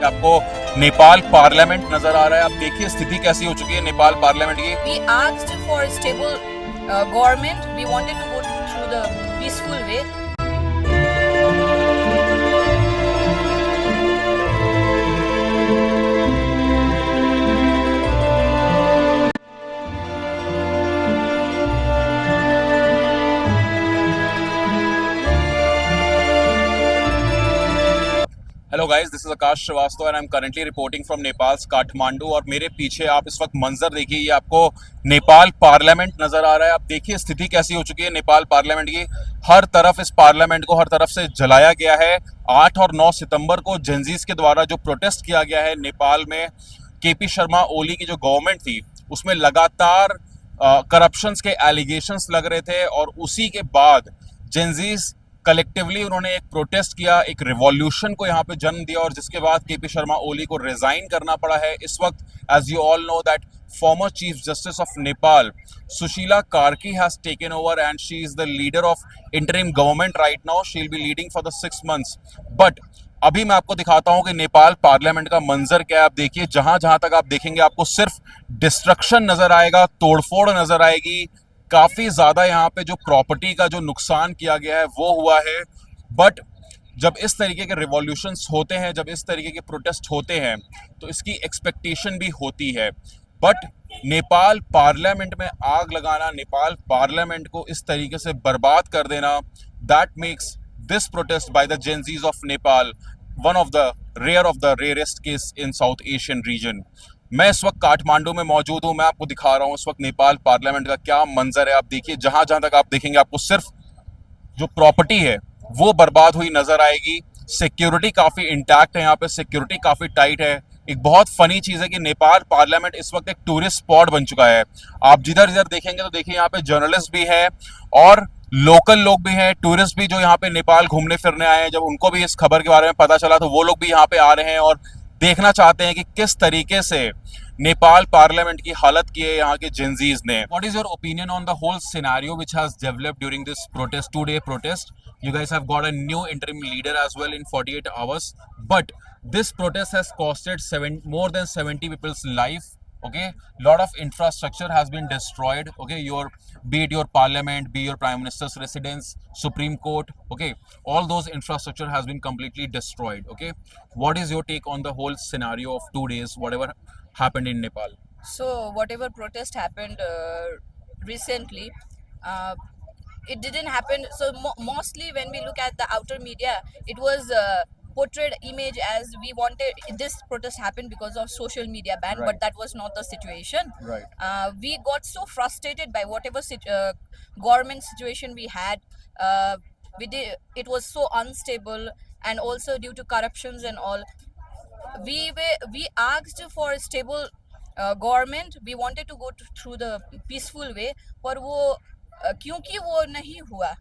आपको नेपाल पार्लियामेंट नजर आ रहा है। आप देखिए स्थिति कैसी हो चुकी है नेपाल पार्लियामेंट की। We asked for a stable government. We wanted to go through the peaceful way. Hello guys, this is Akash Shrivastava and I am currently reporting from Nepal Kathmandu. और मेरे पीछे आप इस वक्त मंजर देखिए, ये आपको नेपाल पार्लियामेंट नजर आ रहा है। आप देखिए स्थिति कैसी हो चुकी है नेपाल पार्लियामेंट की। हर तरफ इस पार्लियामेंट को हर तरफ से जलाया गया है। 8 और 9 सितंबर को जेनजीज के द्वारा जो प्रोटेस्ट किया गया है नेपाल में, केपी शर्मा ओली की जो गवर्नमेंट थी उसमें लगातार करप्शंस के एलिगेशंस लग रहे थे। और उसी के बाद जेनजीज कलेक्टिवली उन्होंने एक प्रोटेस्ट किया, एक रिवॉल्यूशन को यहाँ पे जन्म दिया, और जिसके बाद केपी शर्मा ओली को रिजाइन करना पड़ा है। इस वक्त as you all know that former chief justice of Nepal Sushila Karki has taken over and she is the leader of interim government right now. She'll be leading for the 6 months. But अभी मैं आपको दिखाता हूं कि Nepal parliament का मंजर क्या है। आप देखिए, जहां जहां तक आप देखेंगे आपको सिर्फ डिस्ट्रक्शन नजर आएगा, तोड़फोड़ नजर आएगी। काफी ज्यादा यहाँ पे जो प्रॉपर्टी का जो नुकसान किया गया है वो हुआ है। बट जब इस तरीके के रिवॉल्यूशंस होते हैं, जब इस तरीके के प्रोटेस्ट होते हैं, तो इसकी एक्सपेक्टेशन भी होती है। बट नेपाल पार्लियामेंट में आग लगाना, नेपाल पार्लियामेंट को इस तरीके से बर्बाद कर देना, that makes this protest by the Gen Zs of Nepal one of the rarest case in south Asian region. मैं इस वक्त काठमांडू में मौजूद हूं। मैं आपको दिखा रहा हूं इस वक्त नेपाल पार्लियामेंट का क्या मंजर है। आप देखिए, जहां जहां तक आप देखेंगे आपको सिर्फ जो प्रॉपर्टी है वो बर्बाद हुई नजर आएगी। सिक्योरिटी काफी इंटैक्ट है, यहाँ पे सिक्योरिटी काफी टाइट है। एक बहुत फनी चीज है कि नेपाल पार्लियामेंट इस वक्त एक टूरिस्ट स्पॉट बन चुका है। आप जिधर जिधर देखेंगे तो देखिए यहाँ पे जर्नलिस्ट भी है और लोकल लोग भी हैं, टूरिस्ट भी जो यहाँ पे नेपाल घूमने फिरने आए हैं। जब उनको भी इस खबर के बारे में पता चला तो वो लोग भी यहाँ पे आ रहे हैं और देखना चाहते हैं कि किस तरीके से नेपाल पार्लियामेंट की हालत की है यहाँ के जेनजीज ने। What is your opinion on the whole scenario which has developed during this protest, 2-day protest? You guys have got a new interim leader as well in 48 hours, but this protest has costed more than 70 people's life. Okay, lot of infrastructure has been destroyed. Okay, be it your parliament, be your prime minister's residence, supreme court, okay, all those infrastructure has been completely destroyed. Okay, what is your take on the whole scenario of 2 days, whatever happened in Nepal? So whatever protest happened recently, uh, it didn't happen. So mostly when we look at the outer media, it was portrayed image as we wanted this protest happened because of social media ban, Right. but that was not the situation. Right. We got so frustrated by whatever government situation we had. uh, it was so unstable, and also due to corruptions and all. We asked for a stable government. We wanted to go through the peaceful way, पर वो क्योंकि वो नहीं हुआ.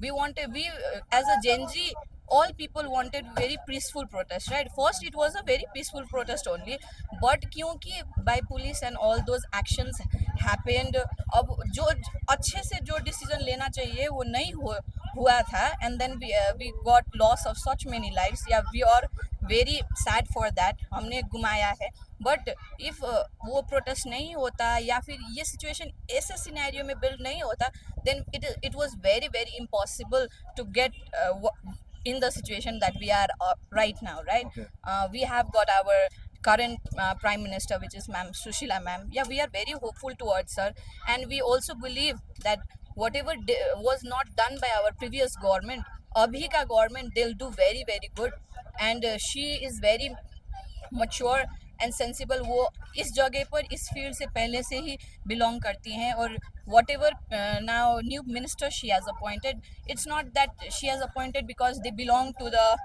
We as a Gen Z, all people wanted very peaceful protest, right? First it was a very peaceful protest only, but क्योंकि by police and all those actions happened, अब जो अच्छे से जो decision लेना चाहिए वो नहीं हुआ था, and then we got loss of such many lives. Yeah, we are very sad for that. हमने गुमाया है. बट इफ वो प्रोटेस्ट नहीं होता या फिर ये सिचुएशन ऐसे सिनेरियो में बिल्ड नहीं होता, then it was very very impossible to get in the situation that we are right now, right? Okay. We have got our current prime minister, which is ma'am Sushila ma'am. Yeah, we are very hopeful towards her, and we also believe that whatever was not done by our previous government, abhi ka government, they'll do very very good. And she is very mature and sensible. वो इस जगह पर इस field से पहले से ही belong करती हैं. और whatever now new minister she has appointed, it's not that she has appointed because they belong to the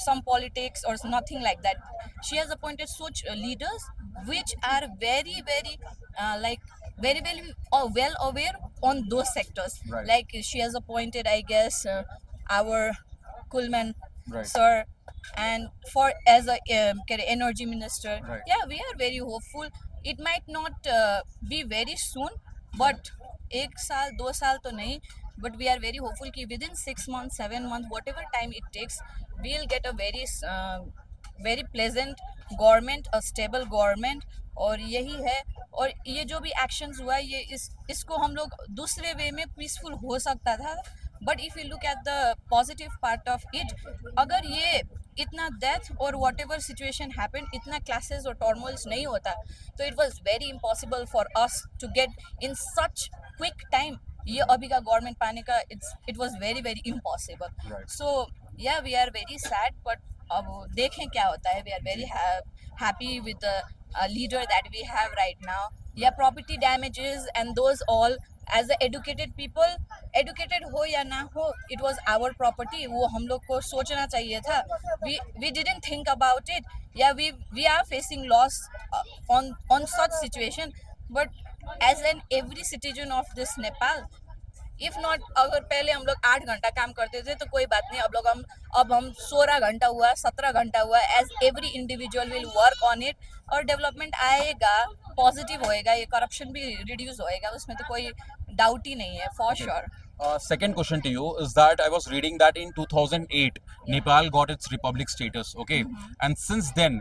some politics or nothing like that. She has appointed such leaders which are very very like very very well aware on those sectors. Right. Like she has appointed, I guess, our Kulman, Right. sir, and for as a energy minister. Right. Yeah, we are very hopeful. It might not be very soon, but 1 साल 2 साल तो नहीं, but we are very hopeful कि within 6 months 7 months, whatever time it takes, we'll get a very very pleasant government, a stable government, और यही है. और ये जो भी एक्शंस हुआ ये इसको हम लोग दूसरे वे में पीसफुल हो सकता था. But if you look at the positive part of it, अगर ये इतना डेथ और वॉट एवर सिचुएशन हैपन, इतना क्लासेस और टॉर्मोल्स नहीं होता, तो it was very impossible for us to get in such quick time ये अभी का गवर्नमेंट पाने का. It was very very impossible. Right. So yeah we are very sad, but अब देखें क्या होता है. We are very happy with the leader that we have right now. Yeah, property damages and those all, as the educated people, educated हो या ना हो, it was our property. वो हम लोग को सोचना चाहिए था. We didn't think about it. Yeah, we are facing loss on such situation, but as an every citizen of this Nepal, if not, अगर पहले हम लोग 8 घंटा काम करते थे तो कोई बात नहीं, अब हम 16 घंटा हुआ, 17 घंटा हुआ. As every individual will work on it, और डेवलपमेंट आएगा, पॉजिटिव होएगा, ये करप्शन भी रिड्यूस होएगा, उसमें तो कोई डाउट ही नहीं है, for sure. Second question to you is that I was reading that in 2008 Nepal got its republic status, okay, and since then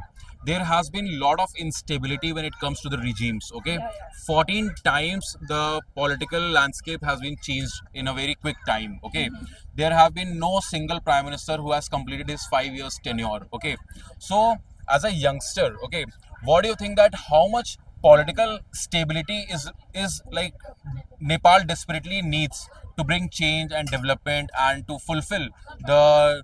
there has been a lot of instability when it comes to the regimes, okay. 14 times the political landscape has been changed in a very quick time, okay. There have been no single prime minister who has completed his 5 years tenure, okay. So as a youngster, okay, what do you think that how much political stability is like Nepal desperately needs to bring change and development and to fulfill the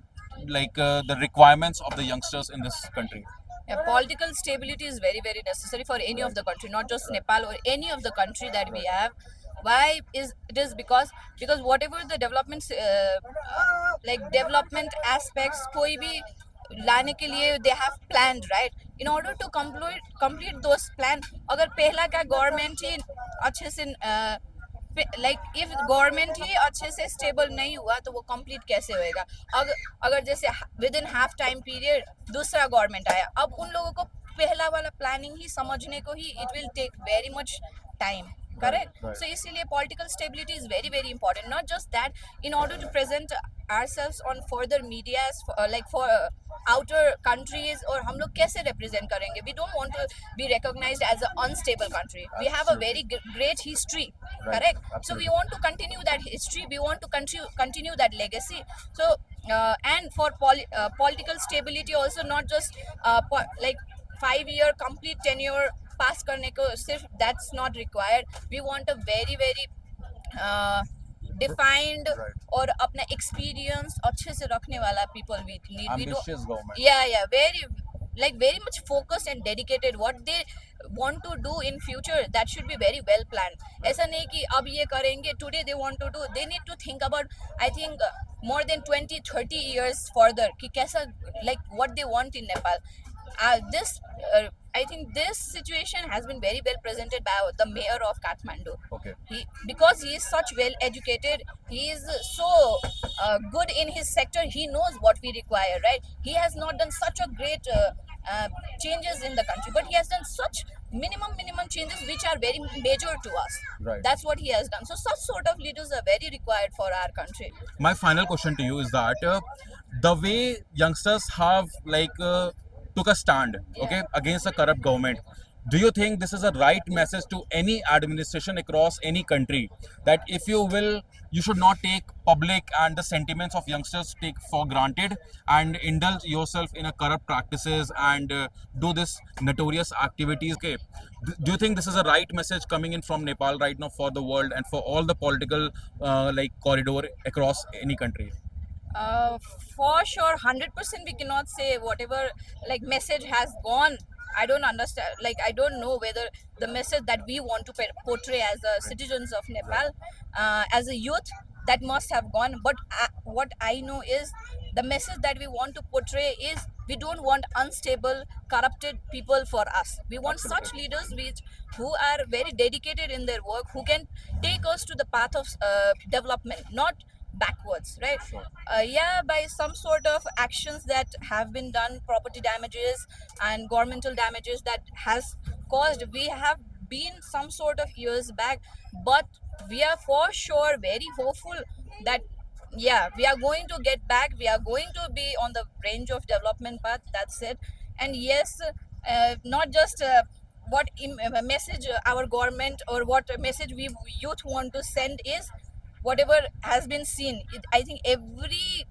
the requirements of the youngsters in this country? Yeah, political stability is very very necessary for any of the country, not just Nepal or any of the country that we have. Why is it is because whatever the developments like development aspects कोई भी लाने के लिए they have planned, right? In order to complete those plan, अगर पहला का government ही अच्छे से लाइक इफ गवर्नमेंट ही अच्छे से स्टेबल नहीं हुआ तो वो कंप्लीट कैसे होएगा. अगर जैसे with in half time period दूसरा गवर्नमेंट आया, अब उन लोगों को पहला वाला प्लानिंग ही समझने को ही it will take very much time, correct? Right. So इसलिए political stability is very very important. Not just that, in order to present ourselves on further medias like for outer countries, और हम लोग कैसे represent करेंगे? We don't want to be recognized as an unstable country. We have a very great history, correct? So we Absolutely. want to continue that history. We want to continue that legacy. So and for political stability also, not just like 5-year complete tenure पास करने को सिर्फ that's not required. We want a very very defined Right. और अपना experience अच्छे से रखने वाला people we need. We don't, Ambitious government. yeah, very much focused and dedicated. What they want to do in future, that should be very well planned. ऐसा नहीं कि अब ये करेंगे, today they want to do, they need to think about, I think more than 20-30 years further कि कैसा, like what they want in Nepal. I think this situation has been very well presented by the mayor of Kathmandu. Okay. Because he is such well educated, he is so good in his sector, he knows what we require, right? He has not done such a great changes in the country, but he has done such minimum changes which are very major to us. Right. That's what he has done. So such sort of leaders are very required for our country. My final question to you is that the way youngsters have took a stand, okay, against the corrupt government, do you think this is a right message to any administration across any country, that if you will, you should not take public and the sentiments of youngsters take for granted and indulge yourself in a corrupt practices and do this notorious activities, okay? Do you think this is a right message coming in from Nepal right now for the world and for all the political corridor across any country? For sure, 100% we cannot say whatever like message has gone. I don't understand, like I don't know whether the message that we want to portray as citizens of Nepal, as a youth, that must have gone. But what I know is the message that we want to portray is we don't want unstable, corrupted people for us. We want such leaders who are very dedicated in their work, who can take us to the path of development, not backwards, right? Yeah, by some sort of actions that have been done, property damages and governmental damages that has caused, we have been some sort of years back, but we are for sure very hopeful that yeah, we are going to get back, we are going to be on the range of development path. That's it. And yes, not just what message our government or what message we youth want to send is whatever has been seen. I think every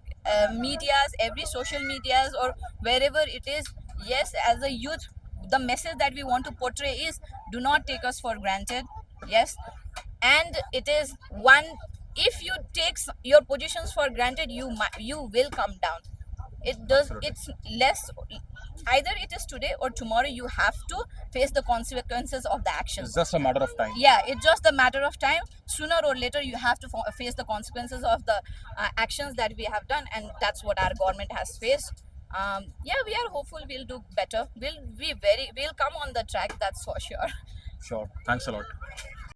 medias, every social medias or wherever it is, yes, as a youth, the message that we want to portray is do not take us for granted. Yes, and it is one, if you take your positions for granted, you will come down. It does, Absolutely. it's less, either it is today or tomorrow you have to face the consequences of the It's actions. just a matter of time. Yeah, it's just a matter of time. Sooner or later you have to face the consequences of the actions that we have done, and that's what our government has faced. Yeah, we are hopeful we'll do better. We'll come on the track, that's for sure. Sure. Thanks a lot.